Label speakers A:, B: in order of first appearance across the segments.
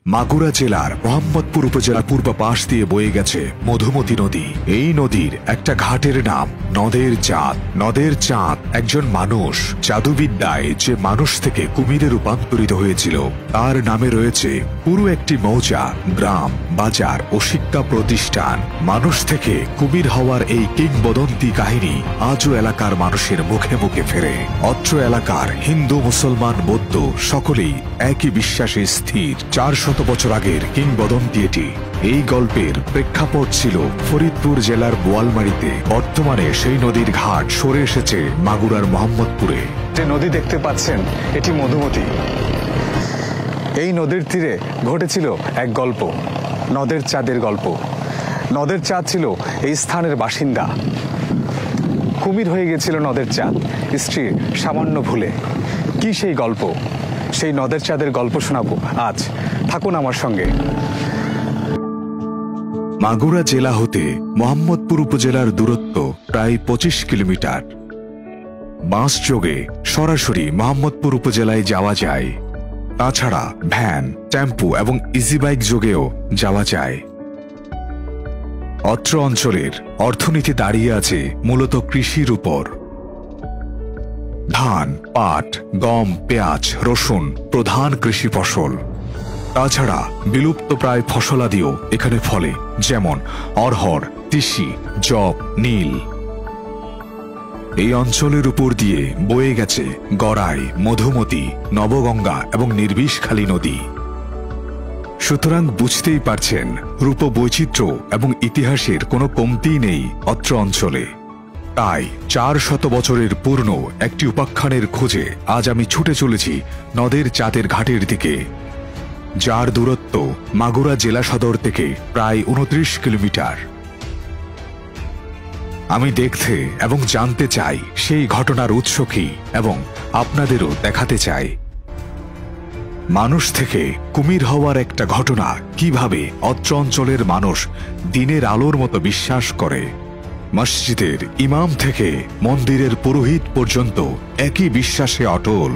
A: মাগুরা জেলার মোহাম্মদপুর উপজেলার পূর্ব পাশ দিয়ে বয়ে গেছে মধুমতি নদী। এই নদীর একটা ঘাটের নাম নদের চাঁদ। নদের চাঁদ একজন মানুষ জাদুবিদ্যায় যে মানুষ থেকে কুমিরে রূপান্তরিত হয়েছিল তার নামে রয়েছে পুরো একটি মৌজা, গ্রাম, বাজার ও শিক্ষা প্রতিষ্ঠান। মানুষ থেকে কুমির হওয়ার এই কিংবদন্তি কাহিনী আজও এলাকার মানুষের মুখে মুখে ফেরে। অত্র এলাকার হিন্দু, মুসলমান, বৌদ্ধ সকলেই একই বিশ্বাসে স্থির। 400 বছর আগের কিংবদন্তি এটি। এই গল্পের প্রেক্ষাপট ছিল ফরিদপুর জেলার বোয়ালমারীতে। বর্তমানে সেই নদীর ঘাট সরে এসেছে মাগুরার মোহাম্মদপুরে।
B: যে নদী দেখতে পাচ্ছেন এটি মধুমতি। এই নদীর তীরে ঘটেছিল এক গল্প, নদের চাঁদের গল্প। নদের চাঁদ ছিল এই স্থানের বাসিন্দা। কুমির হয়ে গেছিল নদের চাঁদ স্ত্রীর সামান্য ভুলে। কি সেই গল্প? সেই নদের চাঁদের গল্প শোনাবো আজ। থাকুন আমার সঙ্গে।
A: মাগুরা জেলা হতে মোহাম্মদপুর উপজেলার দূরত্ব প্রায় 25 কিলোমিটার। বাস যোগে সরাসরি মোহাম্মদপুর উপজেলায় যাওয়া যায়। তাছাড়া ভ্যান, টেম্পু এবং ইজি বাইক যোগেও যাওয়া যায়। অত্র অঞ্চলের অর্থনীতি দাঁড়িয়ে আছে মূলত কৃষির উপর। ধান, পাট, গম, পেঁয়াজ, রসুন প্রধান কৃষি ফসল। তাছাড়া বিলুপ্ত প্রায় ফসলাদিও এখানে ফলে, যেমন অড়হর, তিসি, যব, নীল। এই অঞ্চলের উপর দিয়ে বয়ে গেছে গড়াই, মধুমতি, নবগঙ্গা এবং নির্বিষখালী নদী। সুতরাং বুঝতেই পারছেন রূপবৈচিত্র্য এবং ইতিহাসের কোনো কমতি নেই অত্র অঞ্চলে। তাই 400 বছরের পূর্ণ একটি উপাখ্যানের খোঁজে আজ আমি ছুটে চলেছি নদের চাঁদের ঘাটের দিকে, যার দূরত্ব মাগুরা জেলা সদর থেকে প্রায় 29 কিলোমিটার। আমি দেখতে এবং জানতে চাই সেই ঘটনার উৎস কি, এবং আপনাদেরও দেখাতে চাই মানুষ থেকে কুমির হওয়ার একটা ঘটনা কিভাবে অত্র অঞ্চলের মানুষ দিনের আলোর মতো বিশ্বাস করে। মসজিদের ইমাম থেকে মন্দিরের পুরোহিত পর্যন্ত একই বিশ্বাসে অটল।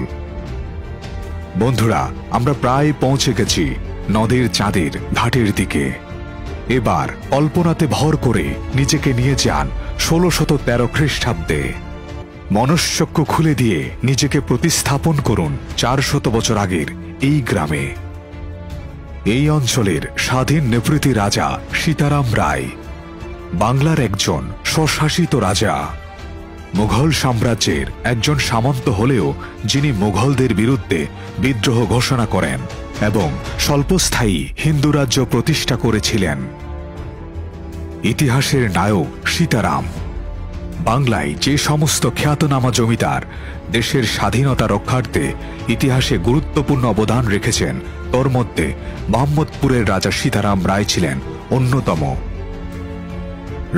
A: বন্ধুরা, আমরা প্রায় পৌঁছে গেছি নদের চাঁদের ঘাটের দিকে। এবার কল্পনাতে ভর করে নিজেকে নিয়ে যান 1613 খ্রিস্টাব্দে। মনশ্চক্ষু খুলে দিয়ে নিজেকে প্রতিস্থাপন করুন 400 বছর আগের এই গ্রামে। এই অঞ্চলের স্বাধীন নেপৃতি রাজা সীতারাম রায়, বাংলার একজন স্বশাসিত রাজা, মুঘল সাম্রাজ্যের একজন সামন্ত হলেও যিনি মুঘলদের বিরুদ্ধে বিদ্রোহ ঘোষণা করেন এবং স্বল্পস্থায়ী হিন্দু রাজ্য প্রতিষ্ঠা করেছিলেন। ইতিহাসের নায়ক সীতারাম বাংলায় যে সমস্ত খ্যাতনামা জমিদার দেশের স্বাধীনতা রক্ষার্থে ইতিহাসে গুরুত্বপূর্ণ অবদান রেখেছেন, তোর মধ্যে মোহাম্মদপুরের রাজা সীতারাম রায় ছিলেন অন্যতম।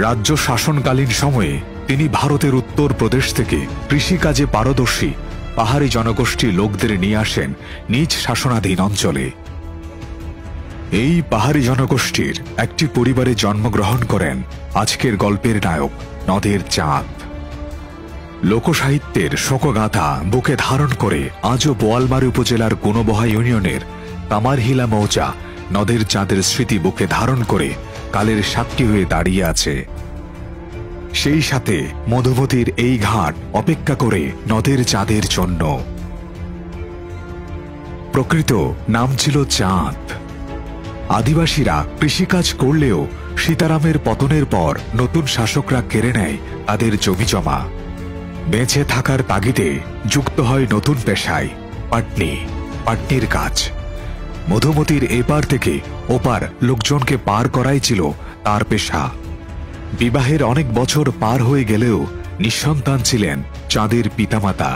A: রাজ্য শাসনকালীন সময়ে তিনি ভারতের উত্তর প্রদেশ থেকে কৃষিকাজে পারদর্শী পাহাড়ি জনগোষ্ঠীর লোকদের নিয়ে আসেন নিজ শাসনাধীন অঞ্চলে। এই পাহাড়ি জনগোষ্ঠীর একটি পরিবারে জন্মগ্রহণ করেন আজকের গল্পের নায়ক নদের চাঁদ। লোকসাহিত্যের শোকগাথা বুকে ধারণ করে আজও বোয়ালমারী উপজেলার গুণবহা ইউনিয়নের কামারহিলা মৌজা নদের চাঁদের স্মৃতি বুকে ধারণ করে কালের সাক্ষী হয়ে দাঁড়িয়ে আছে। সেই সাথে মধুমতির এই ঘাট অপেক্ষা করে নদের চাঁদের জন্য। প্রকৃত নাম ছিল চাঁদ। আদিবাসীরা কৃষিকাজ করলেও সীতারামের পতনের পর নতুন শাসকরা কেড়ে নেয় তাদের জমিজমা। বেঁচে থাকার তাগিদে যুক্ত হয় নতুন পেশায়, পাটনির কাজ। মধুমতির এপার থেকে ওপার লোকজনকে পার করাই ছিল তার পেশা। বিবাহের অনেক বছর পার হয়ে গেলেও নিঃসন্তান ছিলেন চাঁদের পিতামাতা।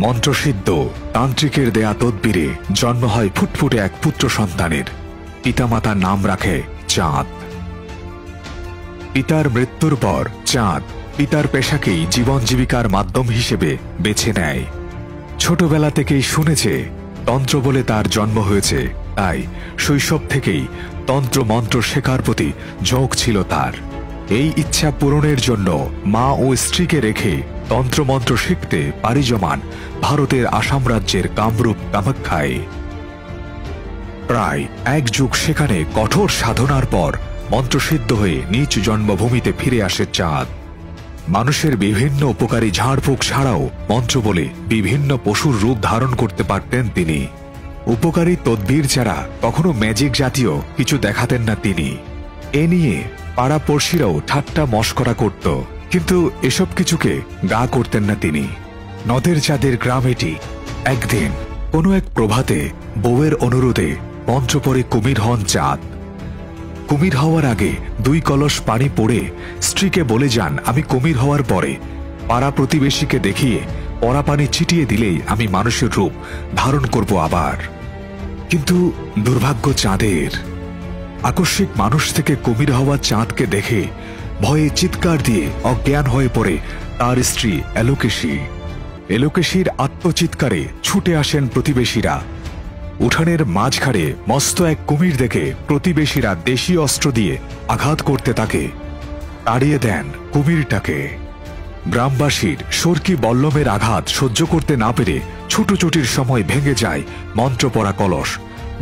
A: মন্ত্রসিদ্ধ তান্ত্রিকের দেয়া তদবিরে জন্ম হয় ফুটফুটে এক পুত্র সন্তানের। পিতামাতার নাম রাখে চাঁদ। পিতার মৃত্যুর পর চাঁদ পিতার পেশাকেই জীবন জীবিকার মাধ্যম হিসেবে বেছে নেয়। ছোটবেলা থেকেই শুনেছে তন্ত্র বলে তার জন্ম হয়েছে, তাই শৈশব থেকেই তন্ত্র মন্ত্র শেখার প্রতি ঝোঁক ছিল তার। এই ইচ্ছা পূরণের জন্য মা ও স্ত্রীকে রেখে তন্ত্রমন্ত্র শিখতে পাড়ি জমান ভারতের আসাম রাজ্যের কামরূপ কামাখ্যায়। প্রায় 1 যুগ সেখানে কঠোর সাধনার পর মন্ত্রসিদ্ধ হয়ে নিজ জন্মভূমিতে ফিরে আসে চাঁদ। মানুষের বিভিন্ন উপকারী ঝাড়ফুঁক ছাড়াও মন্ত্র বলে বিভিন্ন পশুর রূপ ধারণ করতে পারতেন তিনি। উপকারী তদ্বির ছাড়া কখনো ম্যাজিক জাতীয় কিছু দেখাতেন না তিনি। এ নিয়ে পাড়াপড়শিরাও ঠাট্টা মশকরা করত, কিন্তু এসব কিছুকে গা করতেন না তিনি। নদের চাঁদের গ্রাম এটি। একদিন কোনো এক প্রভাতে বউয়ের অনুরোধে মন্ত্র পড়ে কুমির হন চাঁদ। কুমির হওয়ার আগে 2 কলস পানি পড়ে স্ত্রীকে বলে যান, আমি কুমির হওয়ার পরে পাড়া প্রতিবেশীকে দেখিয়ে পরা পানি ছিটিয়ে দিলেই আমি মানুষের রূপ ধারণ করব আবার। কিন্তু দুর্ভাগ্য চাঁদের। আকস্মিক মানুষ থেকে কুমির হওয়া চাঁদকে দেখে ভয়ে চিৎকার দিয়ে অজ্ঞান হয়ে পড়ে তার স্ত্রী এলোকেশী। এলোকেশীর আত্মচিৎকারে ছুটে আসেন প্রতিবেশীরা। উঠানের মাঝখানে মস্ত এক কুমির দেখে প্রতিবেশীরা দেশীয় অস্ত্র দিয়ে আঘাত করতে তাকে তাড়িয়ে দেন কুমিরটাকে। গ্রামবাসীর সরকি বল্লমের আঘাত সহ্য করতে না পেরে ছুটোছুটির সময় ভেঙে যায় মন্ত্রপড়া কলস।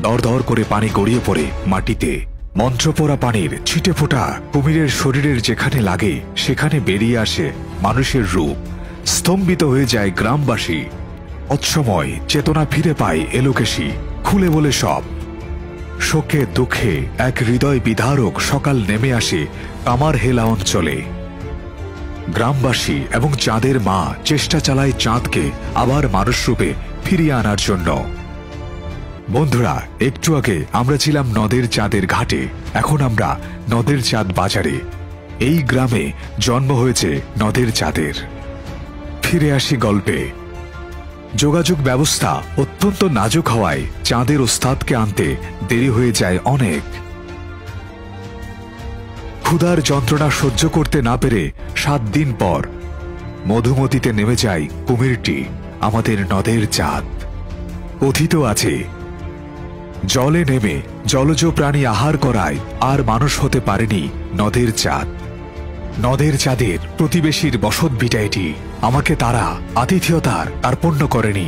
A: দরদর করে পানি গড়িয়ে পড়ে মাটিতে। মন্ত্রপড়া পানির ছিটে ফোঁটা কুমিরের শরীরের যেখানে লাগে সেখানে বেরিয়ে আসে মানুষের রূপ। স্তম্ভিত হয়ে যায় গ্রামবাসী। তৎসময় চেতনা ফিরে পায় এলোকেশী, খুলে বলে সব। শোকে দুঃখে এক হৃদয় বিদারক সকাল নেমে আসে কামারহেলা অঞ্চলে। গ্রামবাসী এবং চাঁদের মা চেষ্টা চালায় চাঁদকে আবার মানুষ রূপে ফিরিয়ে আনার জন্য। বন্ধুরা, একটু আগে আমরা ছিলাম নদের চাঁদের ঘাটে, এখন আমরা নদের চাঁদ বাজারে। এই গ্রামে জন্ম হয়েছে নদের চাঁদের। ফিরে আসি গল্পে। যোগাযোগ ব্যবস্থা অত্যন্ত নাজুক হওয়ায় চাঁদের ওস্তাদকে আনতে দেরি হয়ে যায় অনেক। ক্ষুধার যন্ত্রণা সহ্য করতে না পেরে 7 দিন পর মধুমতিতে নেমে যায় কুমিরটি, আমাদের নদের চাঁদ। কথিত আছে, জলে নেমে জলজ প্রাণী আহার করায় আর মানুষ হতে পারেনি নদের চাঁদ। নদের চাঁদের প্রতিবেশীর বসত ভিটা এটি। আমাকে তারা আতিথেয়তার কার্পণ্য করেনি।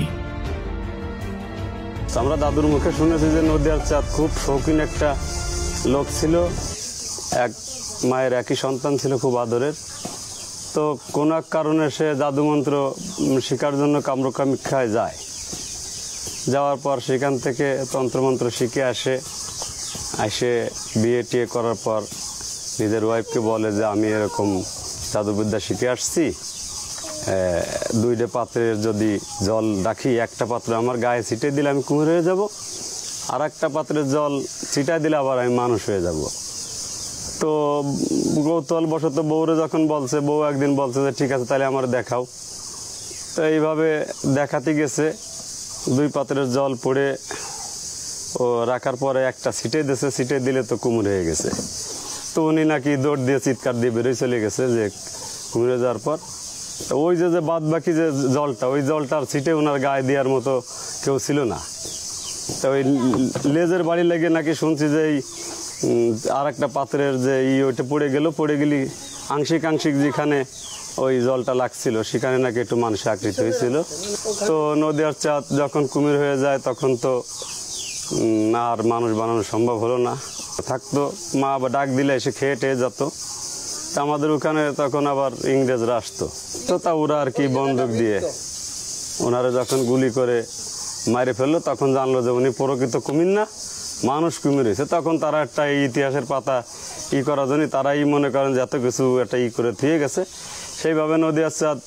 C: আমরা দাদুর মুখে শুনেছি যে নদের চাঁদ খুব শৌখিন একটা লোক ছিল। এক মায়ের একই সন্তান ছিল, খুব আদরের। তো কোন এক কারণে সে জাদুমন্ত্র শিকার জন্য কামরূপামিক্ষায় যায়। যাওয়ার পর সেখান থেকে তন্ত্রমন্ত্র শিখে আসে বিয়ে টিয়ে করার পর নিজের ওয়াইফকে বলে যে আমি এরকম জাদুবিদ্যা শিখে আসছি, 2টে পাত্রের যদি জল রাখি, একটা পাত্র আমার গায়ে ছিটিয়ে দিলে আমি কুমির হয়ে যাব, আর একটা পাত্রের জল ছিটায় দিলে আবার আমি মানুষ হয়ে যাব। তো কৌতূহল বশত বউরে যখন বলছে, বউ একদিন বলছে যে ঠিক আছে তাহলে আমার দেখাও। তো এইভাবে দেখাতে গেছে, 2 পাত্রের জল পড়ে ও রাখার পরে একটা ছিটিয়ে দিয়েছে, ছিটিয়ে দিলে তো কুমির হয়ে গেছে। তো উনি নাকি দৌড় দিয়ে চিৎকার দিয়ে বেরোয় চলে গেছে যে কুমিরে যাওয়ার পর। ওই যে বাদ বাকি যে জলটা, ওই জলটার ছিটে ওনার গায়ে দেওয়ার মতো কেউ ছিল না। তো ওই লেজের বাড়ি লেগে নাকি শুনছি যে আর একটা পাত্রের যে ওইটা পড়ে গেলি আংশিক যেখানে ওই জলটা লাগছিল সেখানে নাকি একটু মানুষ আকৃতি হয়েছিল। তো নদীর চাঁদ যখন কুমির হয়ে যায় তখন তো আর মানুষ বানানো সম্ভব হলো না। থাকতো মা আবার ডাক দিলে এসে খেয়ে টেয়ে যেত। আমাদের ওখানে তখন আবার ইংরেজরা আসতো, তো তা ওরা আর কি বন্দুক দিয়ে ওনারা যখন গুলি করে মারে ফেললো, তখন জানলো যে উনি প্রকৃত কুমির না, মানুষ কুমির হয়েছে। তখন তারা একটা ইতিহাসের পাতা করার জন্য তারাই মনে করেন যে এত কিছু একটা করে থুয়ে গেছে। সেইভাবে নদীর চাঁদ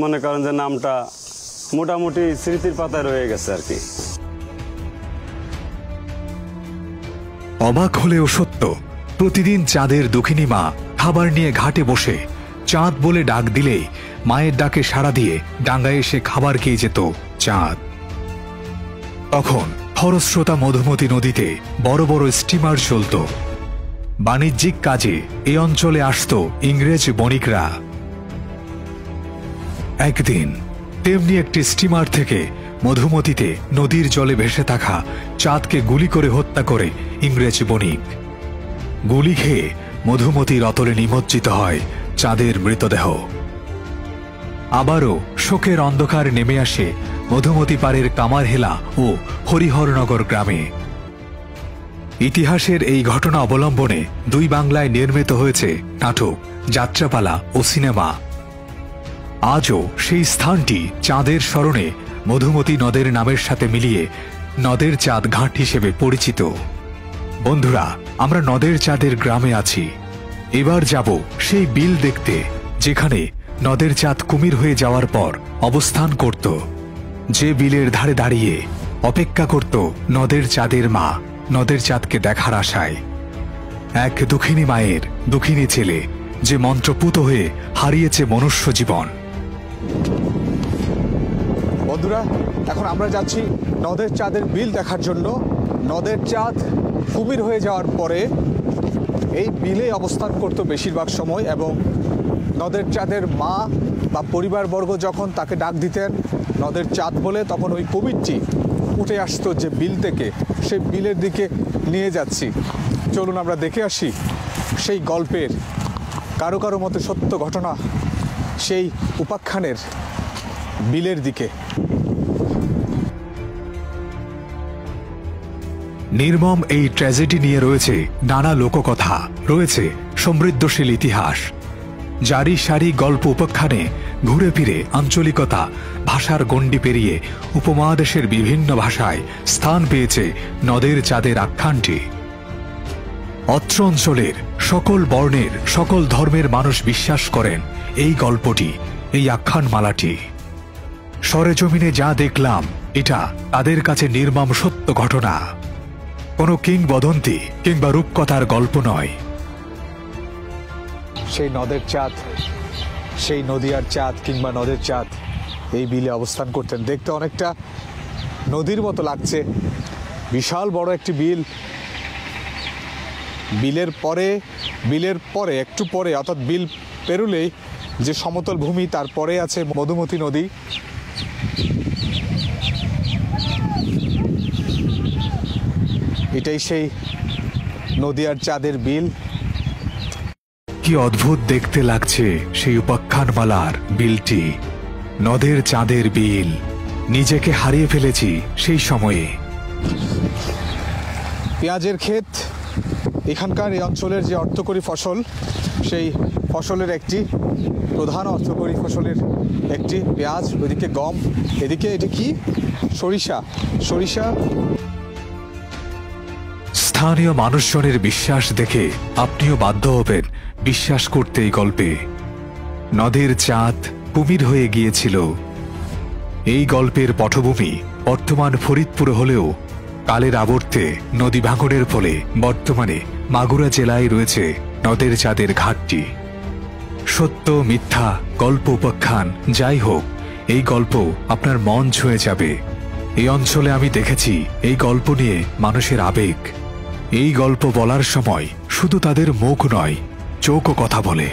C: মনে করেন যে নামটা মোটামুটি স্মৃতির পাতায় রয়ে গেছে আর কি।
A: অবাক হলেও সত্য, প্রতিদিন চাঁদের দক্ষিণী মা খাবার নিয়ে ঘাটে বসে চাঁদ বলে ডাক দিলেই মায়ের ডাকে সাড়া দিয়ে ডাঙ্গায় এসে খাবার খেয়ে যেত চাঁদ। তখন খরস্রোতা মধুমতি নদীতে বড় বড় স্টিমার চলত। বাণিজ্যিক কাজে এ অঞ্চলে আসত ইংরেজ বণিকরা। একদিন তেমনি একটি স্টিমার থেকে মধুমতিতে নদীর জলে ভেসে থাকা চাঁদকে গুলি করে হত্যা করে ইংরেজ বণিক। গুলি খেয়ে মধুমতির অতলে নিমজ্জিত হয় চাঁদের মৃতদেহ। আবারও শোকের অন্ধকার নেমে আসে মধুমতি পাড়ের কামারহেলা ও হরিহরনগর গ্রামে। ইতিহাসের এই ঘটনা অবলম্বনে দুই বাংলায় নির্মিত হয়েছে নাটক, যাত্রাপালা ও সিনেমা। আজও সেই স্থানটি চাঁদের স্মরণে মধুমতি নদের নামের সাথে মিলিয়ে নদের চাঁদ ঘাট হিসেবে পরিচিত। বন্ধুরা, আমরা নদের চাঁদের গ্রামে আছি। এবার যাব সেই বিল দেখতে, যেখানে নদের চাঁদ কুমির হয়ে যাওয়ার পর অবস্থান করত। যে বিলের ধারে দাঁড়িয়ে অপেক্ষা করত নদের চাঁদের মা, নদের চাঁদকে দেখার আশায়। এক দুঃখিনী মায়ের দুঃখিনী ছেলে, যে মন্ত্রপুত হয়ে হারিয়েছে মনুষ্য জীবন।
B: বন্ধুরা, এখন আমরা যাচ্ছি নদের চাঁদের বিল দেখার জন্য। নদের চাঁদ কুমির হয়ে যাওয়ার পরে এই বিলে অবস্থান করত বেশিরভাগ সময়, এবং নদের চাঁদের মা বা পরিবারবর্গ যখন তাকে ডাক দিতেন নদের চাঁদ বলে, তখন ওই কুমিরটি উঠে আসতো যে বিল থেকে, সেই বিলের দিকে নিয়ে যাচ্ছি। চলুন আমরা দেখে আসি সেই গল্পের কারো কারো মতে সত্য ঘটনা, সেই উপাখ্যানের বিলের দিকে।
A: নির্মম এই ট্র্যাজেডি নিয়ে রয়েছে নানা লোককথা, রয়েছে সমৃদ্ধশীল ইতিহাস। জারি সারি গল্প উপাখ্যানে ঘুরে ফিরে আঞ্চলিকতা, ভাষার গণ্ডি পেরিয়ে উপমহাদেশের বিভিন্ন ভাষায় স্থান পেয়েছে নদের চাঁদের আখ্যানটি। অত্র অঞ্চলের সকল বর্ণের, সকল ধর্মের মানুষ বিশ্বাস করেন এই গল্পটি, এই আখ্যানমালাটি। সরেজমিনে যা দেখলাম, এটা তাদের কাছে নির্মম সত্য ঘটনা, কোনো কিংবদন্তি কিংবা রূপকথার গল্প নয়।
B: সেই নদের চাঁদ, সেই নদিয়ার চাঁদ কিংবা নদের চাঁদ এই বিলে অবস্থান করতেন। দেখতে অনেকটা নদীর মতো লাগছে, বিশাল বড় একটি বিল। বিলের পরে একটু পরে, অর্থাৎ বিল পেরুলেই যে সমতল ভূমি, তারপরে আছে মধুমতি নদী। এটাই সেই নদিয়ার চাঁদের বিল।
A: কি অদ্ভুত দেখতে লাগছে সেই উপাখ্যানমালার বিলটি, নদের চাঁদের বিল। নিজেকে হারিয়ে ফেলেছি সেই সময়ে।
B: পেঁয়াজের ক্ষেত, এখানকার এই অঞ্চলের যে অর্থকরী ফসল, সেই ফসলের একটি প্রধান অর্থকরী ফসলের একটি পেঁয়াজ। ওইদিকে গম, এদিকে এটি কি সরিষা।
A: স্থানীয় মানুষজনের বিশ্বাস দেখে আপনিও বাধ্য হবেন বিশ্বাস করতে এই গল্পে। নদের চাঁদ কুমির হয়ে গিয়েছিল। এই গল্পের পটভূমি বর্তমান ফরিদপুর হলেও কালের আবর্তে নদী ভাঙনের ফলে বর্তমানে মাগুরা জেলায় রয়েছে নদের চাঁদের ঘাটটি। সত্য মিথ্যা, গল্প উপাখ্যান যাই হোক, এই গল্প আপনার মন ছুঁয়ে যাবে। এই অঞ্চলে আমি দেখেছি এই গল্প নিয়ে মানুষের আবেগ। এই গল্প বলার সময় শুধু তাদের মুখ নয়, চোখও কথা বলে।